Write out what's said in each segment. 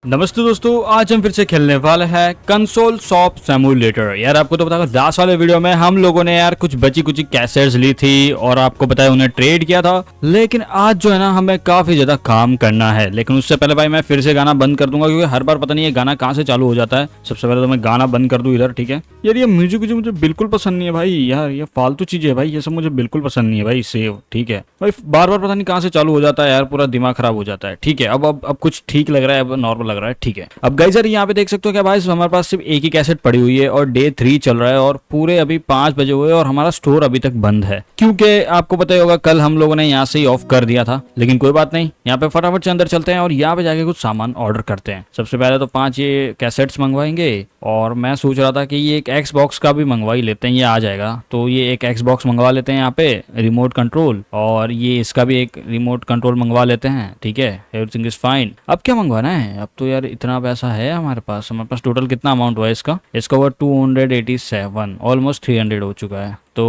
नमस्ते दोस्तों, आज हम फिर से खेलने वाले हैं कंसोल शॉप सिमुलेटर। यार आपको तो पता होगा, लास्ट वाले वीडियो में हम लोगों ने यार कुछ बची कुची कैसेट्स ली थी और आपको बताया उन्हें ट्रेड किया था। लेकिन आज जो है ना, हमें काफी ज्यादा काम करना है। लेकिन उससे पहले भाई मैं फिर से गाना बंद कर दूंगा, क्योंकि हर बार पता नहीं है गाना कहाँ से चालू हो जाता है। सबसे पहले तो मैं गाना बंद कर दूं इधर, ठीक है। यार ये म्यूजिक मुझे बिल्कुल पसंद नहीं है भाई। यार ये फालतू चीजें है भाई, ये सब मुझे बिल्कुल पसंद नहीं है भाई। सेव ठीक है भाई, बार बार पता नहीं कहाँ से चालू हो जाता है यार, पूरा दिमाग खराब हो जाता है। ठीक है, अब कुछ ठीक लग रहा है, अब नॉर्मल लग रहा है। ठीक है, अब गाइस यार यहाँ पे देख सकते हो क्या भाई, हमारे पास सिर्फ एक ही कैसेट पड़ी हुई है और डे 3 चल रहा है और पूरे अभी 5 बजे हुए और हमारा स्टोर अभी तक बंद है, क्योंकि आपको पता ही होगा कल हम लोगों ने यहाँ से ही ऑफ कर दिया था। लेकिन कोई बात नहीं, यहाँ पे फटाफट से अंदर चलते हैं और यहाँ पे जाके कुछ सामान ऑर्डर करते हैं। सबसे पहले तो 5 ये कैसेट्स मंगवाएंगे और मैं सोच रहा था कि ये एक एक्स बॉक्स का भी मंगवा ही लेते हैं, ये आ जाएगा। तो ये एक एक्स बॉक्स मंगवा लेते हैं यहाँ पे, रिमोट कंट्रोल, और ये इसका भी एक रिमोट कंट्रोल मंगवा लेते हैं। ठीक है, एवरीथिंग इज फाइन। अब क्या मंगवाना है? अब तो यार इतना पैसा है हमारे पास टोटल कितना अमाउंट हुआ है इसका हुआ 287, ऑलमोस्ट 300 हो चुका है। तो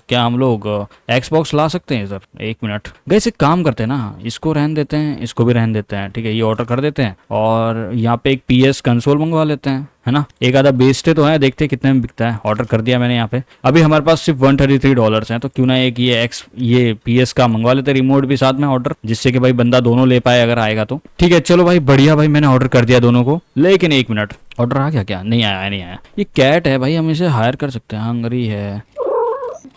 क्या हम लोग एक्सबॉक्स ला सकते हैं सर? एक मिनट गाइस, एक काम करते हैं ना, इसको रहने देते हैं, इसको भी रहने देते हैं। ठीक है, ये ऑर्डर कर देते हैं और यहाँ पे एक PS कंसोल मंगवा लेते हैं, है ना। एक आधा बेचते तो है, देखते हैं कितने में बिकता है। ऑर्डर कर दिया मैंने यहाँ पे। अभी हमारे पास सिर्फ $133 हैं, तो क्यों ना एक ये PS का मंगवा लेते, रिमोट भी साथ में ऑर्डर, जिससे कि भाई बंदा दोनों ले पाए अगर आएगा तो। ठीक है चलो भाई, बढ़िया भाई, मैंने ऑर्डर कर दिया दोनों को। लेकिन एक मिनट, ऑर्डर आ गया क्या? नहीं आया, नहीं आया। ये कैट है भाई, हम इसे हायर कर सकते हैं, हंगरी है।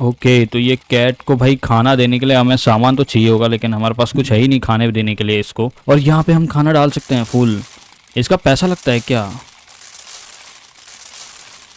ओके, तो ये कैट को भाई खाना देने के लिए हमें सामान तो चाहिए होगा, लेकिन हमारे पास कुछ है ही नहीं खाने देने के लिए इसको। और यहाँ पे हम खाना डाल सकते हैं फुल। इसका पैसा लगता है क्या?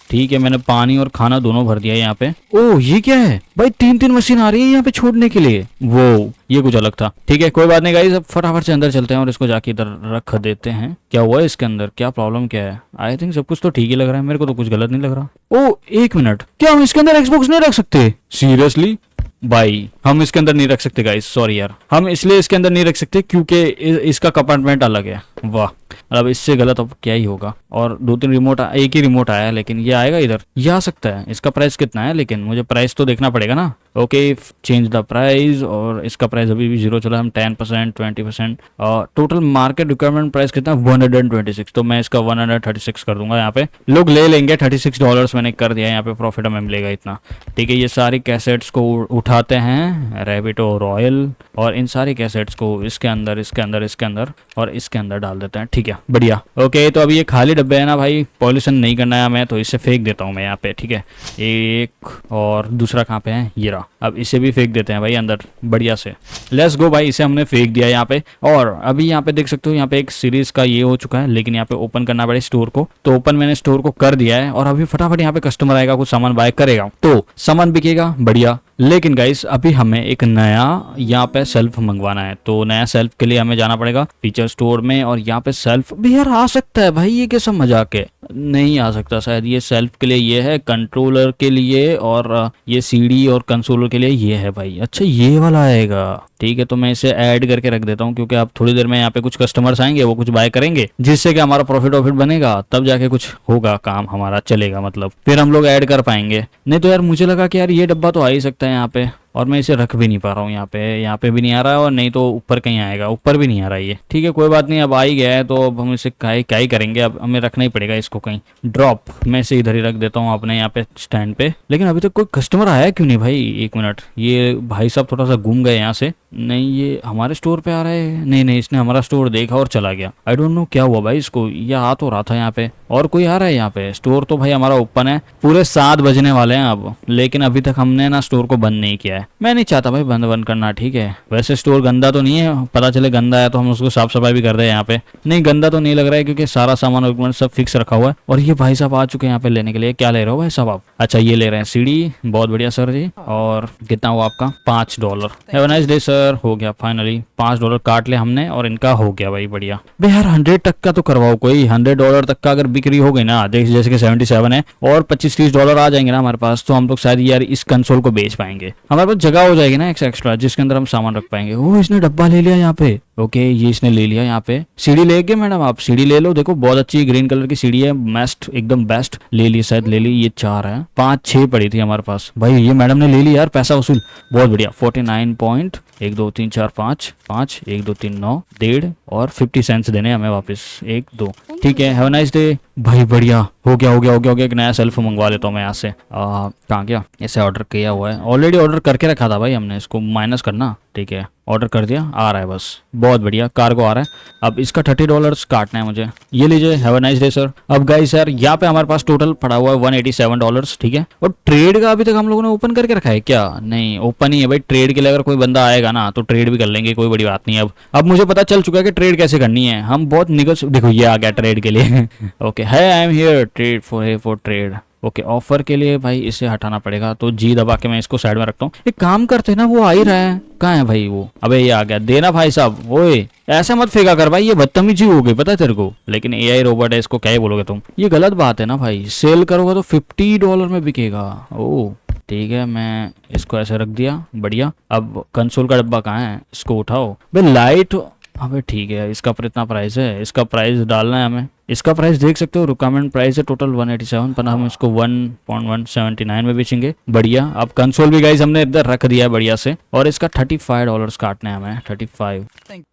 ठीक है, मैंने पानी और खाना दोनों भर दिया यहाँ पे। ओह ये क्या है भाई, 3 मशीन आ रही है यहाँ पे छोड़ने के लिए। वो ये कुछ अलग था। ठीक है कोई बात नहीं गाइस, अब फटाफट से अंदर चलते हैं और इसको जाके इधर रख देते हैं। क्या हुआ है इसके अंदर? क्या प्रॉब्लम क्या है? आई थिंक सब कुछ तो ठीक ही लग रहा है, मेरे को तो कुछ गलत नहीं लग रहा। ओ एक मिनट, क्या हम इसके अंदर एक्सबॉक्स नहीं रख सकते? सीरियसली भाई, हम इसके अंदर नहीं रख सकते गाइस, सॉरी यार। हम इसलिए इसके अंदर नहीं रख सकते क्योंकि इसका कंपार्टमेंट अलग है। वाह, अब इससे गलत अब क्या ही होगा। और 2-3 रिमोट, एक ही रिमोट आया है, लेकिन ये आएगा इधर, ये आ सकता है। इसका प्राइस कितना है? लेकिन मुझे प्राइस तो देखना पड़ेगा ना। ओके, चेंज द प्राइस, और इसका प्राइस अभी भी 0 चला है। हम 10%, 20%, और टोटल मार्केट रिक्वायरमेंट प्राइस कितना? 126। तो मैं इसका 136 कर दूंगा। यहाँ पे लोग ले लेंगे, $36 मैंने कर दिया। यहाँ पे प्रॉफिट हमें मिलेगा इतना। ठीक है, ये सारी कैसेट्स को उठाते हैं, रैबिटो रॉयल, और इन सारी कैसेट्स को इसके अंदर, इसके अंदर, इसके अंदर और इसके अंदर डाल देते हैं। ठीक है बढ़िया। ओके, तो अभी ये खाली डब्बे है ना भाई, पॉल्यूशन नहीं करना है हमें, तो इसे फेंक देता हूँ मैं यहाँ पे। ठीक है, एक और दूसरा कहाँ पे है? ये रहा। अब इसे भी फेंक देते हैं भाई अंदर, बढ़िया से। लेट्स गो भाई, इसे हमने फेंक दिया यहाँ पे। और अभी यहाँ पे देख सकते हो, यहाँ पे एक सीरीज का ये हो चुका है, लेकिन यहाँ पे ओपन करना पड़े स्टोर को। तो ओपन मैंने स्टोर को कर दिया है और अभी फटाफट यहाँ पे कस्टमर आएगा, कुछ सामान बाय करेगा तो सामान बिकेगा, बढ़िया। लेकिन गाइस अभी हमें एक नया यहाँ पे सेल्फ मंगवाना है। तो नया सेल्फ के लिए हमें जाना पड़ेगा फीचर स्टोर में, और यहाँ पे सेल्फ भी यार आ सकता है भाई। ये कैसा मजाक है? नहीं आ सकता शायद। ये सेल्फ के लिए ये है, कंट्रोलर के लिए, और ये CD और कंसोलर के लिए ये है भाई। अच्छा ये वाला आएगा, ठीक है। तो मैं इसे ऐड करके रख देता हूँ, क्योंकि अब थोड़ी देर में यहाँ पे कुछ कस्टमर्स आएंगे, वो कुछ बाय करेंगे, जिससे कि हमारा प्रॉफिट बनेगा, तब जाके कुछ होगा, काम हमारा चलेगा, मतलब फिर हम लोग ऐड कर पाएंगे। नहीं तो यार मुझे लगा कि यार ये डब्बा तो आ ही सकता है यहाँ पे, और मैं इसे रख भी नहीं पा रहा हूँ यहाँ पे भी नहीं आ रहा है, और नहीं तो ऊपर कहीं आएगा, ऊपर भी नहीं आ रहा है ये। ठीक है कोई बात नहीं, अब आ ही गया है तो अब हम इसे क्या ही करेंगे, अब हमें रखना ही पड़ेगा इसको कहीं। ड्रॉप, मैं इसे इधर ही रख देता हूँ अपने यहाँ पे स्टैंड पे। लेकिन अभी तक कोई कस्टमर आया क्यों नहीं भाई? एक मिनट, ये भाई साहब थोड़ा सा घूम गए यहाँ से। नहीं ये हमारे स्टोर पे आ रहा है? नहीं, इसने हमारा स्टोर देखा और चला गया। आई डोंट नो क्या हुआ भाई इसको, ये आ तो रहा था यहाँ पे। और कोई आ रहा है यहाँ पे? स्टोर तो भाई हमारा ओपन है, पूरे 7 बजने वाले हैं अब, लेकिन अभी तक हमने ना स्टोर को बंद नहीं किया है। मैं नहीं चाहता भाई बंद करना, ठीक है। वैसे स्टोर गंदा तो नहीं है, पता चले गंदा है तो हम उसको साफ सफाई भी कर दे यहाँ पे। नहीं गंदा तो नहीं लग रहा है, क्योंकि सारा सामान सब फिक्स रखा हुआ है। और ये भाई साहब आ चुके हैं यहाँ पे लेने के लिए। क्या ले रहे हो भाई साहब आप? अच्छा ये ले रहे हैं CD, बहुत बढ़िया सर जी। और कितना हुआ आपका? $5। Have a nice day sir. हो गया फाइनली, $5 काट ले हमने और इनका हो गया भाई, बढ़िया। भाई यार 100 तक का तो करवाओ कोई, $100 तक का अगर बिक्री हो गई ना, जैसे कि 77 है, और $25-30 आ जाएंगे ना हमारे पास, तो हम लोग शायद यार इस कंसोल को बेच पाएंगे। हमारे पास मतलब जगह हो जाएगी ना एक्स्ट्रा जिसके अंदर हम सामान रख पाएंगे। ओह इसने डब्बा ले लिया यहाँ पे। ओके ये इसने ले लिया यहाँ पे। सीढ़ी ले गए मैडम, आप सीढ़ी ले लो, देखो बहुत अच्छी ग्रीन कलर की सीढ़ी है, मस्त एकदम बेस्ट। ले ली शायद, ले ली। ये 4 है, 5-6 पड़ी थी हमारे पास भाई, ये मैडम ने ले ली यार, पैसा वसूल, बहुत बढ़िया। 49 पॉइंट, 1 2 3 4 5 5 1 2 3 9 1.5 और 50 सेंट्स देने हमें वापस, 1 2। ठीक है, हैव अ नाइस डे भाई। बढ़िया, हो गया हो गया हो गया हो गया। एक नया सेल्फ मंगवा लेता हूँ मैं यहाँ से। कहाँ गया? इसे ऑर्डर किया हुआ है, ऑलरेडी ऑर्डर करके रखा था भाई हमने, इसको माइनस करना। ठीक है, ऑर्डर कर दिया, आ रहा है बस, बहुत बढ़िया, कार्गो आ रहा है। अब इसका $30 काटना है मुझे। ये लीजिए, have a nice day sir. अब गाइस यार यहाँ पे हमारे पास टोटल पड़ा हुआ है $187। ठीक है, और ट्रेड का अभी तक हम लोगों ने ओपन करके रखा है क्या? नहीं, ओपन ही है भाई। ट्रेड के लिए अगर कोई बंदा आएगा ना तो ट्रेड भी कर लेंगे, कोई बड़ी बात नहीं। अब मुझे पता चल चुका है कि ट्रेड कैसे करनी है। हम बहुत निगल, देखो ये आ गया ट्रेड के लिए। ओके है, I am here trade for trade. Okay offer के लिए भाई इसे हटाना पड़ेगा, तो जी दबा के मैं इसको साइड में रखता हूँ। एक काम करते हैं ना, वो आ ही रहा है, कहाँ है भाई वो? अबे ये आ गया, देना भाई साहब। ओए ऐसे मत फेंका कर भाई, ये बदतमीजी हो गई पता है तेरे को। लेकिन एआई रोबोट है, इसको क्या ही बोलोगे तुम, ये गलत बात है ना भाई। सेल करोगे तो $50 में बिकेगा। ओ ठीक है, मैं इसको ऐसे रख दिया, बढ़िया। अब कंसोल का डब्बा कहाँ है, इसको उठाओ भाई। लाइट, अबे ठीक है, इसका पर इतना प्राइस है, इसका प्राइस डालना है हमें। इसका प्राइस देख सकते हो, रिक्वायरमेंट प्राइस है टोटल 187, पर हम इसको 1.179 में बेचेंगे। बढ़िया। अब कंसोल भी गाइस हमने इधर रख दिया है बढ़िया से, और इसका $35 काटना है हमें, 35।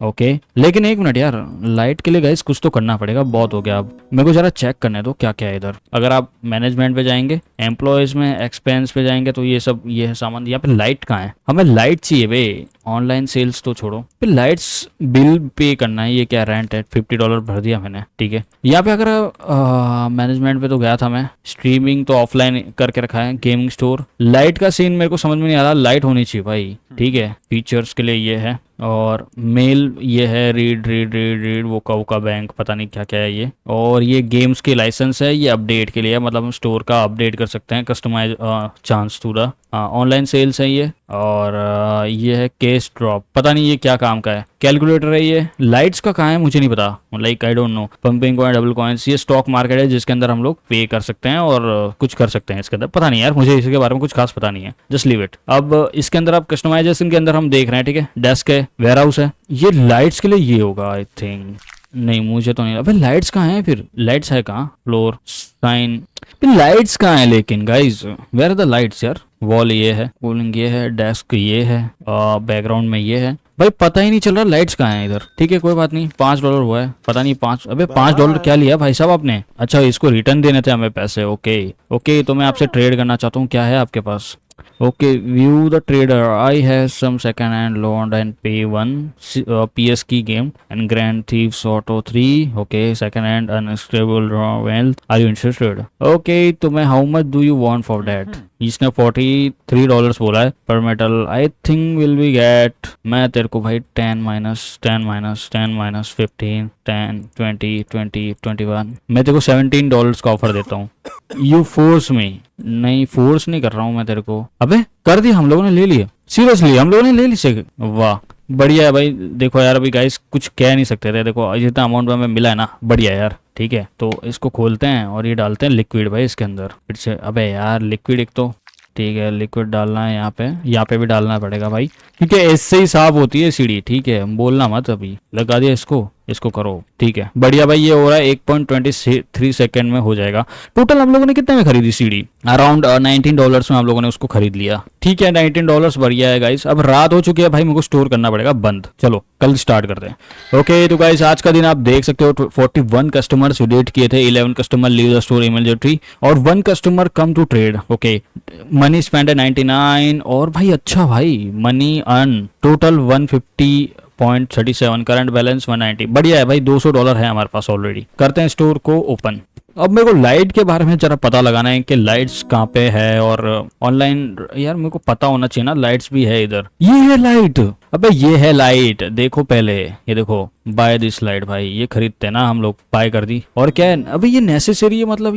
ओके लेकिन एक मिनट यार, लाइट के लिए गाइस कुछ तो करना पड़ेगा, बहुत हो गया। अब मेरे को जरा चेक करने दो क्या क्या है इधर। अगर आप मैनेजमेंट पे जाएंगे, एम्प्लॉयज में एक्सपेंस पे जाएंगे, तो ये सब ये है सामान। यहाँ पे लाइट कहाँ है? हमें लाइट चाहिए भाई। ऑनलाइन सेल्स तो छोड़ो, फिर लाइट्स बिल पे करना है। ये क्या रेंट है? $50 भर दिया मैंने। ठीक है, यहाँ पे अगर मैनेजमेंट पे तो गया था मैं, स्ट्रीमिंग तो ऑफलाइन करके रखा है, गेमिंग स्टोर। लाइट का सीन मेरे को समझ में नहीं आ रहा, लाइट होनी चाहिए भाई। ठीक है, फीचर्स के लिए ये है, और मेल ये है, रीड रीड रीड रीड वो का बैंक, पता नहीं क्या क्या है ये। और ये गेम्स के लाइसेंस है, ये अपडेट के लिए, मतलब हम स्टोर का अपडेट कर सकते हैं, customize chance to the online sales है ये। और ये है केस ड्रॉप, पता नहीं ये क्या काम का है। कैलकुलेटर है ये। लाइट्स का कहाँ है मुझे नहीं पता, like I don't know. Pumping coin, double coins, ये स्टॉक मार्केट है जिसके अंदर हम लोग पे कर सकते हैं और कुछ कर सकते हैं इसके अंदर। पता नहीं यार, मुझे इसके बारे में कुछ खास पता नहीं है, जस्ट लीव इट। अब इसके अंदर आप कस्टमाइजेशन के अंदर हम देख रहे हैं, ठीक है, डेस्क है, वेयर हाउस है। ये लाइट्स के लिए ये होगा आई थिंक, नहीं मुझे तो नहीं। अबे लाइट्स कहाँ है फिर? लाइट्स है कहाँ? फ्लोर साइन, लाइट्स कहाँ है लेकिन guys, where are the lights यार? वॉल ये है, कूलिंग ये है, डेस्क ये है, बैकग्राउंड में ये है। भाई पता ही नहीं चल रहा लाइट्स कहाँ है इधर। ठीक है कोई बात नहीं, $5 हुआ है, पता नहीं 5। अबे $5 क्या लिया भाई साहब आपने? अच्छा इसको रिटर्न देने थे हमें पैसे। ओके ओके, तो मैं आपसे ट्रेड करना चाहता हूँ, क्या है आपके पास? Okay, view the trader. I have some second-hand loan and pay one PS key game and Grand Theft Auto 3. Okay, second-hand unstable wealth. Are you interested? Okay, तो मैं how much do you want for that? इसने $43 बोला है पर metal. I think will be get, मैं तेरे को भाई 10 minus 10 minus 10 minus 15 10 20 20 21, मैं तेरे को $17 का ऑफर देता हूँ। यू फोर्स मी, नहीं फोर्स नहीं कर रहा हूँ मैं तेरे को। अबे कर दिया, हम लोगों ने ले लिया, सीरियसली हम लोगों ने ले ली से। वाह बढ़िया है भाई। देखो यार अभी गाइस कुछ कह नहीं सकते थे, देखो जितना अमाउंट में हमें मिला है ना, बढ़िया यार। ठीक है तो इसको खोलते हैं और ये डालते हैं लिक्विड भाई इसके अंदर फिर से। अबे यार लिक्विड एक तो, ठीक है लिक्विड डालना है यहाँ पे भी डालना पड़ेगा भाई, क्योंकि इससे ही साफ होती है सीढ़ी। ठीक है बोलना मत, अभी लगा दिया इसको करो। ठीक है बढ़िया भाई, ये हो रहा है 1.23 सेकंड में हो जाएगा। टोटल हम लोगों ने कितने में खरीदी सीढ़ी? अराउंड $19 में हम लोगों ने उसको खरीद लिया। ठीक है $19 बढ़िया है गाइस। अब रात हो चुकी है भाई, मेरे को स्टोर करना पड़ेगा बंद। चलो कल स्टार्ट करते हैं। ओके तो गाइस आज का दिन आप देख सकते हो 41 कस्टमर्स डेट किए थे, 11 customer leave the store immediately और 1 customer come to trade. Okay money spend है 99 और भाई अच्छा भाई money earn total 150.37, current balance 190। बढ़िया है भाई, $200 है हमारे पास ऑलरेडी। करते हैं स्टोर को ओपन। अब मेरे को लाइट के बारे में जरा पता लगाना है कि लाइट्स कहाँ पे है, और ऑनलाइन यार मेरे को पता होना चाहिए ना, लाइट्स भी है इधर। ये है लाइट, अबे ये है लाइट, देखो पहले ये देखो, बाय दिस लाइट भाई, ये खरीदते ना हम लोग, बाय कर दी। और क्या है अबे ये नेसेसरी है, मतलब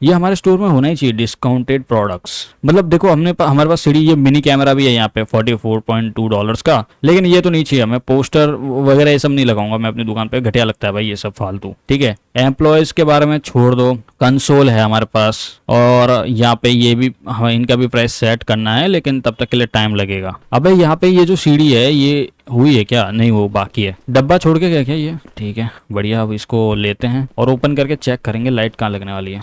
ये हमारे स्टोर में होना ही चाहिए डिस्काउंटेड प्रोडक्ट्स। मतलब देखो हमारे पास सीढ़ी, ये मिनी कैमरा भी है यहाँ पे $44.2 का, लेकिन ये तो नहीं चाहिए हमें। पोस्टर वगैरह ये सब नहीं लगाऊंगा मैं अपनी दुकान पे, घटिया लगता है भाई ये सब फालतू। ठीक है एम्प्लॉयज के बारे में छोड़ दो, कंसोल है हमारे पास और यहाँ पे ये भी हमें इनका भी प्राइस सेट करना है, लेकिन तब तक के लिए टाइम लगेगा। अबे यहाँ पे ये जो सीढ़ी है ये हुई है क्या? नहीं, वो बाकी है। डब्बा छोड़ के गया क्या ये? ठीक है बढ़िया, अब इसको लेते हैं और ओपन करके चेक करेंगे लाइट कहाँ लगने वाली है।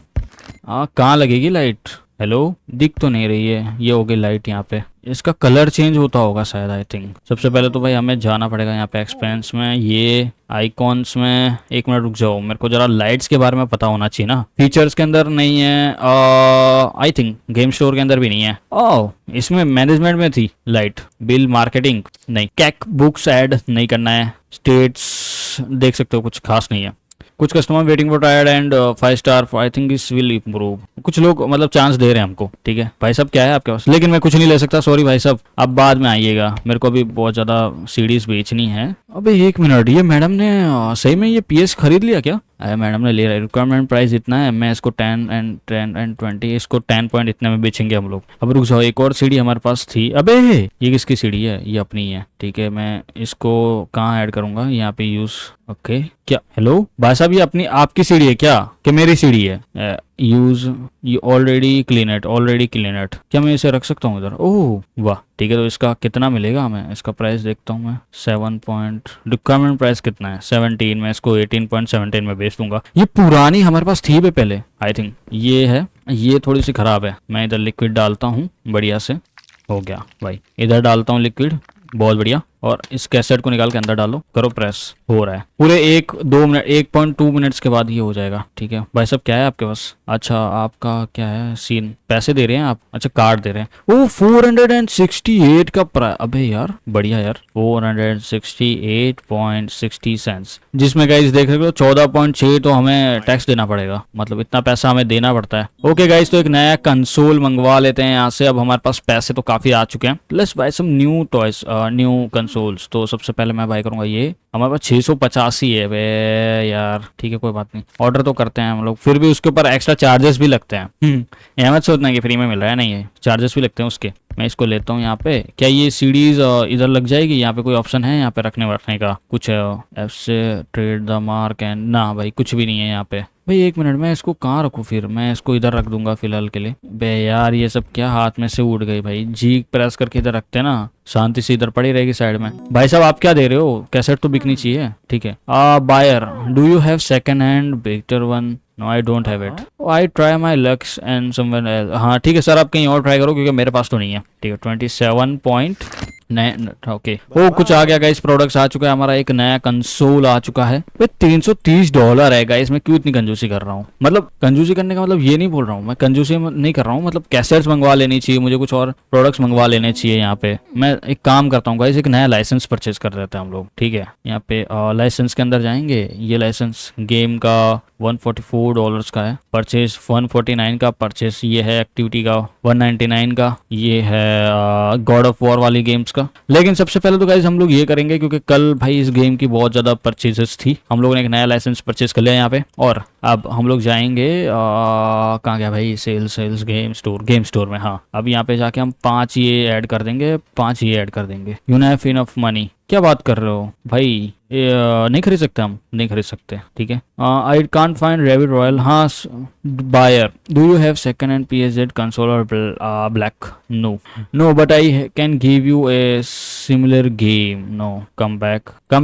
कहाँ लगेगी लाइट? हेलो, दिख तो नहीं रही है। ये हो गई लाइट। यहाँ पे इसका कलर चेंज होता होगा शायद, आई थिंक। सबसे पहले तो भाई हमें जाना पड़ेगा यहाँ पे एक्सपेंस में, ये आइकॉन्स में। एक मिनट रुक जाओ, मेरे को जरा लाइट्स के बारे में पता होना चाहिए ना। फीचर्स के अंदर नहीं है, आई थिंक गेम स्टोर के अंदर भी नहीं है। ओह, इसमें मैनेजमेंट में थी लाइट। बिल, मार्केटिंग नहीं, कैक बुक्स ऐड नहीं करना है। स्टेट्स देख सकते हो, कुछ खास नहीं है। कुछ customer waiting for tired and 5 star, I think this will improve. कुछ लोग मतलब चांस दे रहे हैं हमको। ठीक है भाई साहब, क्या है आपके पास? लेकिन मैं कुछ नहीं ले सकता, सॉरी भाई साहब, आप बाद में आइएगा, मेरे को अभी बहुत ज्यादा सीडीज बेचनी है। अबे एक मिनट, ये मैडम ने सही में ये पीएस खरीद लिया क्या? अरे मैडम ने ले रहा है। रिक्वायरमेंट प्राइस इतना है, मैं इसको 10 एंड 20, इसको 10 पॉइंट इतने में बेचेंगे हम लोग। अब रुक जाओ, एक और सीढ़ी हमारे पास थी। अबे ये किसकी सीढ़ी है? ये अपनी है। ठीक है, मैं इसको कहाँ ऐड करूंगा? यहाँ पे यूज। ओके, क्या? हेलो भाई साहब, ये अपनी आपकी सीढ़ी है क्या कि मेरी सीढ़ी है? यूज, ये ऑलरेडी क्लीन इट। क्या मैं इसे रख सकता हूँ इधर? ओह वाह, ठीक है। तो इसका कितना मिलेगा हमें? इसका प्राइस देखता हूँ मैं, 7 पॉइंट। रिक्वायरमेंट प्राइस कितना है? 17। मैं इसको 18.17 में बेच दूंगा। ये पुरानी हमारे पास थी पहले, आई थिंक ये है। ये थोड़ी सी खराब है। मैं इधर लिक्विड डालता हूँ, बढ़िया से हो गया भाई। इधर डालता हूँ लिक्विड, बहुत बढ़िया। और इस कैसेट को निकाल के अंदर डालो, करो प्रेस, हो रहा है। पूरे 1-2 मिनट, 1.2 मिनट्स के बाद ये हो जाएगा। ठीक है भाई साहब, क्या है आपके पास? अच्छा, आपका क्या है सीन? पैसे दे रहे हैं आप? अच्छा, कार्ड दे रहे हैं। ओ 468 का प्राइस। अबे यार बढ़िया यार, 468.60 सेंट्स, जिसमें गाइस देख रहे हो 14.6 तो हमें टैक्स देना पड़ेगा। मतलब इतना पैसा हमें देना पड़ता है। ओके गाइस, तो एक नया कंसोल मंगवा लेते हैं यहाँ से। अब हमारे पास पैसे तो काफी आ चुके हैं। Let's buy some new toys, new consoles. तो सबसे पहले मैं बाय करूंगा ये। हमारे पास 685 है बे यार। ठीक है कोई बात नहीं, ऑर्डर तो करते हैं हम लोग। फिर भी उसके ऊपर एक्स्ट्रा चार्जेस भी लगते हैं। ये मत सोचना कि फ्री में मिल रहा है, नहीं है, चार्जेस भी लगते हैं उसके। मैं इसको लेता हूँ यहाँ पे। क्या ये सीडीज इधर लग जाएगी? यहाँ पे कोई ऑप्शन है यहाँ पे रखने वरखने का? कुछ एफ से ट्रेड द मार्क एंड ना भाई, कुछ भी नहीं है यहाँ पे। भाई एक मिनट, मैं इसको कहाँ रखूँ फिर? मैं इसको इधर रख दूंगा फिलहाल के लिए। बे यार, ये सब क्या हाथ में से उड़ गई भाई। जी प्रेस करके इधर रखते हैं ना, शांति से इधर पड़ी रहेगी साइड में। भाई साहब आप क्या दे रहे हो? कैसेट तो बिकनी चाहिए। ठीक है, buyer, do you have second hand better one? No I don't have it. I try my lucks and someone else. हाँ ठीक है सर, आप कहीं और ट्राई करो क्योंकि मेरे पास तो नहीं है। ठीक है, 27 पॉइंट। ओके, ओ कुछ आ गया गाइस, प्रोडक्ट्स आ चुका है हमारा। एक नया कंसोल आ चुका है। भाई $330 है गाइस। मैं क्यों इतनी कंजूसी कर रहा हूँ? मतलब कंजूसी करने का मतलब ये नहीं बोल रहा हूँ, मैं कंजूसी नहीं कर रहा हूँ। मतलब कैसेट्स मंगवा लेनी चाहिए मुझे, कुछ और प्रोडक्ट्स मंगवा लेने चाहिए। यहाँ पे मैं एक काम करता हूँ गाइस, एक नया लाइसेंस परचेज कर देते हैं हम लोग। ठीक है, यहाँ पे लाइसेंस के अंदर जाएंगे। ये लाइसेंस गेम का $144 का है परचेज, 149 का परचेज ये है, एक्टिविटी का 199 का ये है, गॉड ऑफ वॉर वाली गेम्स का। लेकिन सबसे पहले तो गाइज हम लोग ये करेंगे क्योंकि कल भाई इस गेम की बहुत ज्यादा परचेजेस थी। हम लोगों ने एक नया लाइसेंस परचेज कर लिया यहाँ पे। और अब हम लोग जाएंगे कहाँ गया भाई? सेल्स गेम स्टोर में। हाँ, अब यहाँ पे जाके हम 5 ये ऐड कर देंगे, 5 ये ऐड कर देंगे। You have enough money? क्या बात कर रहे हो भाई? नहीं खरीद सकते हम? नहीं खरीद सकते, ठीक है। I can't find rabbit royal. हाँ, buyer, do you have second hand PS8 console और black? No but I can give you a similar game. No, come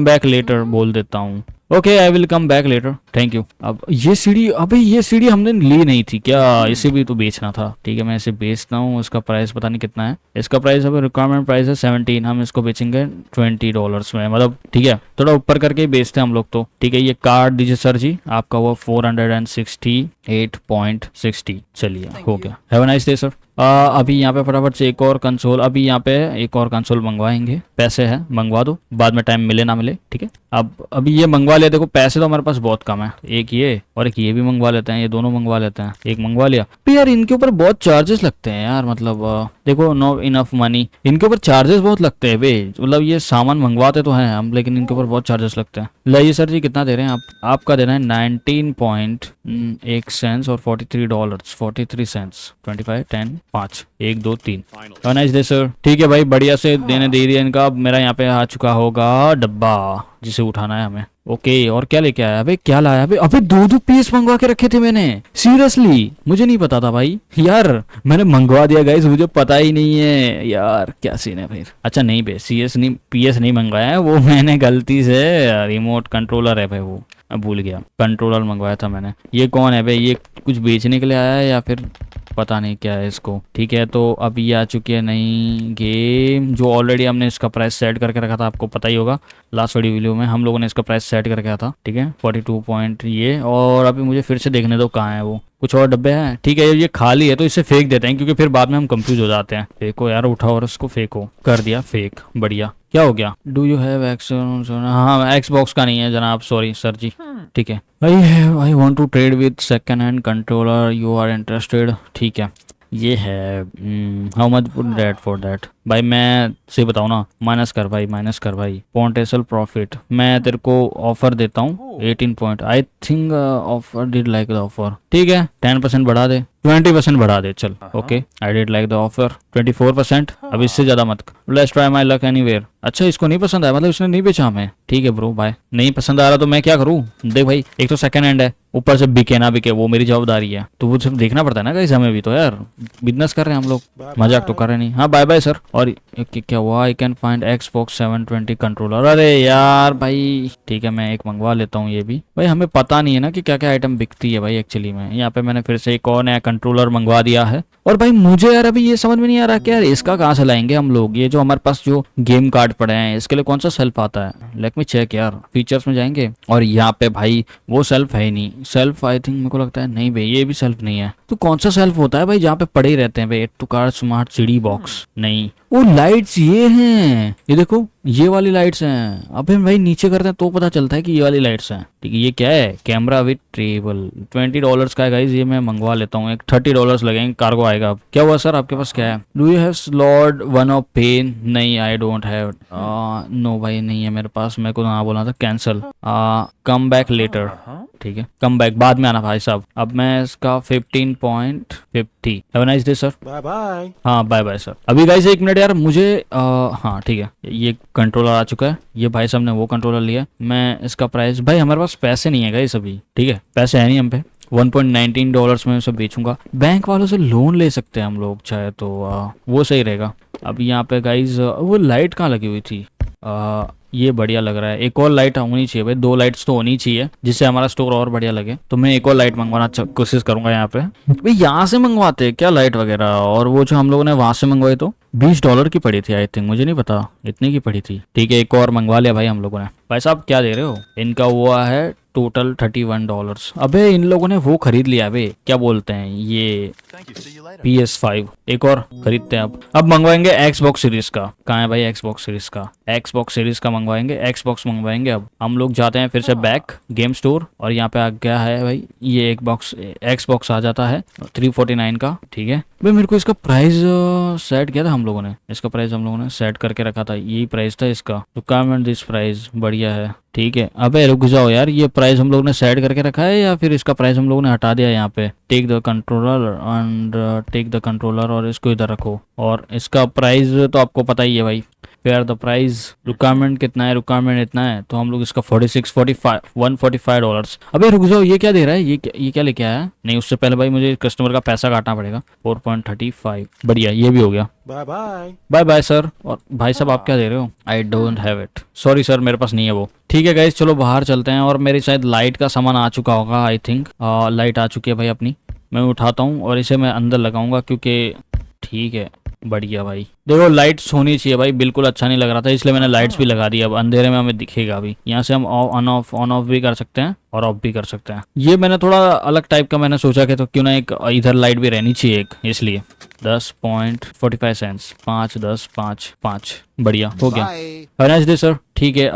back later बोल देता हूँ। Okay, I will come back later, thank you. अब ये सीढ़ी, अबे ये सीढ़ी हमने ली नहीं थी क्या? इसे भी तो बेचना था। ठीक है, मैं इसे बेचता हूँ। इसका प्राइस पता नहीं कितना है। इसका प्राइस अभी रिक्वायरमेंट प्राइस है 17। हम इसको बेचेंगे $20 में। मतलब ठीक है, थोड़ा ऊपर करके ही बेचते हैं हम लोग तो। ठीक है, ये कार्ड दीजिए सर जी, आपका वो 468.60। चलिए हो गया, have a nice day sir. अभी यहाँ पे फटाफट से एक और कंसोल, अभी यहाँ पे एक और कंसोल मंगवाएंगे। पैसे है, मंगवा दो, बाद में टाइम मिले ना मिले। ठीक है, अब अभी ये मंगवा ले। देखो पैसे तो हमारे पास बहुत कम है। एक ये और एक ये भी मंगवा लेते हैं, ये दोनों मंगवा लेते हैं। एक मंगवा लिया। भी यार इनके ऊपर बहुत चार्जेस लगते हैं यार। मतलब देखो, नो इनफ मनी, इनके ऊपर चार्जेस बहुत लगते हैं बे। मतलब ये सामान मंगवाते तो हैं हम, लेकिन इनके ऊपर बहुत चार्जेस लगते हैं। लाइए सर जी, कितना दे रहे हैं आप? आपका देना है 19.1 सेंट्स और $43, 43 सेंट्स, 25, 10, 5 1 2 3। Nice day sir. ठीक है भाई, बढ़िया से देने दे दिया इनका। अब मेरा यहाँ पे आ चुका होगा डब्बा जिसे उठाना है हमें। ओके, और क्या लेके आया? अबे क्या लाया? अबे 2 पीस मंगवा के रखे थे मैंने। सीरियसली मुझे नहीं पता था भाई। यार मैंने मंगवा दिया गाइस, मुझे पता ही नहीं है यार, क्या सीन है भाई। अच्छा नहीं बे, CS नहीं PS नहीं मंगवाया है, वो मैंने गलती से रिमोट कंट्रोलर है भाई, वो अब भूल गया, कंट्रोलर मंगवाया था मैंने। ये कौन है भाई? ये कुछ बेचने के लिए आया है या फिर पता नहीं क्या है इसको। ठीक है, तो अब ये आ चुकी है नई गेम, जो ऑलरेडी हमने इसका प्राइस सेट करके रखा था, आपको पता ही होगा लास्ट वाली वीडियो में हम लोगों ने इसका प्राइस सेट करके रखा था। ठीक है 42 पॉइंट ये। और अभी मुझे फिर से देखने दो कहाँ है वो। कुछ और डब्बे हैं? ठीक है, ये खाली है तो इसे फेंक देते हैं, क्योंकि फिर बाद में हम कंफ्यूज हो जाते हैं। फेंको यार, उठाओ और उसको फेंको। कर दिया फेंक, बढ़िया। क्या हो गया? Do you have X? हाँ, एक्सबॉक्स का नहीं है जनाब, सॉरी सर जी। ठीक है, I want to trade with second hand controller, you are interested? ठीक है, ये है। How much would that for that? भाई मैं से बताऊँ ना, माइनस कर भाई। पोटेंशियल प्रॉफिट मैं तेरे को ऑफर देता हूँ 18 point. I think offer did like the offer. ठीक है 10% बढ़ा दे, 20% बढ़ा दे, चल। Okay, I did like the offer 24%। अब इससे ज्यादा मत। Let's try my luck anywhere. अच्छा इसको नहीं पसंद आया, मतलब इसने नहीं बेचा हमें। ठीक है ब्रो बाय। नहीं पसंद आ रहा तो मैं क्या करूँ? देख भाई, एक तो सेकंड हैंड है, ऊपर से बिके ना बिके वो मेरी जवाबदारी है, तो वो सिर्फ देखना पड़ता है ना गाइस हमें भी तो। यार बिजनेस कर रहे हैं हम लोग, मजाक तो कर रहे नहीं। हाँ बाय बाय सर। और क्या हुआ? I can find Xbox 720 controller. अरे यार भाई, ठीक है मैं एक मंगवा लेता हूँ ये भी। भाई हमें पता नहीं है ना कि क्या क्या आइटम बिकती है भाई एक्चुअली में। यहाँ पे मैंने फिर से एक और नया कंट्रोलर मंगवा दिया है। और भाई मुझे यार अभी ये समझ में नहीं आ रहा कि यार इसका कहाँ से लाएंगे हम लोग। ये जो हमारे पास जो गेम कार्ड पड़े हैं, इसके लिए कौन सा सेल्फ आता है? लेट मी चेक यार, फीचर्स में जाएंगे और यहाँ पे भाई वो सेल्फ है ही नहीं। सेल्फ आई थिंक मेरे को लगता है नहीं भाई, ये भी सेल्फ नहीं है। तो कौन सा सेल्फ होता है भाई जहाँ पे पड़े ही रहते हैं भाई? Add to cart, smart CD box नहीं। वो लाइट्स ये हैं, ये देखो ये वाली लाइट्स हैं। अबे भाई नीचे करते हैं तो पता चलता है कि ये वाली लाइट्स हैं। ठीक है, ये क्या है? कैमरा विद ट्रेबल, $20 का है गाइस। ये मैं मंगवा लेता हूँ, एक $30 लगेंगे, कार्गो आएगा। अब क्या हुआ सर, आपके पास क्या है? Do you have slot 1 of pen? नहीं, आई डोंट हैव। नो भाई नहीं है मेरे पास, मेरे को ना बोलना था, कैंसिल। कम बैक लेटर। ठीक है, कम बैक बाद में आना भाई साहब। अब मैं इसका 15.50। Have a nice day sir. Bye bye. हाँ बाय बाय सर। अभी गाइस 1 मिनट यार, मुझे हाँ ठीक है, ये कंट्रोलर आ चुका है। ये भाई साहब ने वो कंट्रोलर लिया। मैं इसका प्राइस, भाई हमारे पास पैसे नहीं है गाइस अभी। ठीक है, पैसे है नहीं हम पे। $1.19 में उसे बेचूंगा। बैंक वालों से लोन ले सकते हैं हम लोग चाहे तो, वो सही रहेगा। अब यहाँ पे गाइस वो लाइट कहाँ लगी हुई थी? ये बढ़िया लग रहा है। एक और लाइट होनी चाहिए भाई, 2 लाइट्स तो होनी चाहिए जिससे हमारा स्टोर और बढ़िया लगे। तो मैं एक और लाइट मंगवाना कोशिश करूंगा यहाँ पे। भाई यहाँ से मंगवाते हैं क्या लाइट वगैरह? और वो जो हम लोगों ने वहां से मंगवाई तो $20 की पड़ी थी आई थिंक, मुझे नहीं पता इतनी की पड़ी थी। ठीक है, एक और मंगवा लिया भाई हम लोगों ने। भाई साहब क्या दे रहे हो? इनका हुआ है टोटल $31। अबे इन लोगों ने वो खरीद लिया अबे, क्या बोलते हैं ये, PS5। एक और खरीदते हैं अब मंगवाएंगे Xbox सीरीज का। कहाँ है भाई Xbox सीरीज का? Xbox सीरीज का मंगवाएंगे, Xbox मंगवाएंगे। अब हम लोग जाते हैं फिर से बैक गेम स्टोर, और यहाँ पे आ गया है भाई ये एक बॉक्स Xbox आ जाता है 349 का। ठीक है भाई, मेरे को इसका प्राइस सेट किया था हम लोगों ने, इसका प्राइस हम लोगों ने सेट करके रखा था, यही प्राइस था इसका। रिक्वायरमेंट दिस प्राइस, बढ़िया है। ठीक है, अबे रुक जाओ यार, ये प्राइस हम लोग ने सेट करके रखा है या फिर इसका प्राइस हम लोगों ने हटा दिया? यहाँ पे take the controller and take the controller, और इसको इधर रखो। और इसका प्राइस तो आपको पता ही है भाई, फेयर द प्राइस। रिक्वायरमेंट कितना है? रिक्वायरमेंट इतना है तो हम लोग इसका $145। अबे रुक जाओ, ये क्या दे रहा है? ये क्या लेके आया है? नहीं, उससे पहले भाई मुझे कस्टमर का पैसा काटना पड़ेगा। 4.35, बढ़िया, ये भी हो गया। Bye bye. Bye bye sir. और भाई साहब आप क्या दे रहे हो? I don't have it, sorry sir, मेरे पास नहीं है वो। ठीक है गाइस, चलो बाहर चलते हैं। और मेरी शायद लाइट का सामान आ चुका होगा आई थिंक। लाइट आ चुकी है भाई अपनी, मैं उठाता हूँ और इसे मैं अंदर लगाऊंगा क्योंकि ठीक है, बढ़िया भाई। देखो लाइट्स होनी चाहिए भाई, बिल्कुल अच्छा नहीं लग रहा था इसलिए मैंने लाइट्स भी लगा दी। अब अंधेरे में हमें दिखेगा अभी। यहाँ से हम ऑन ऑफ भी कर सकते हैं और ऑफ भी कर सकते हैं। ये मैंने थोड़ा अलग टाइप का मैंने सोचा कि तो क्यों ना एक इधर लाइट भी रहनी चाहिए एक, इसलिए 10.45 5 10 5 5, बढ़िया हो गया। Nice day sir. ठीक है,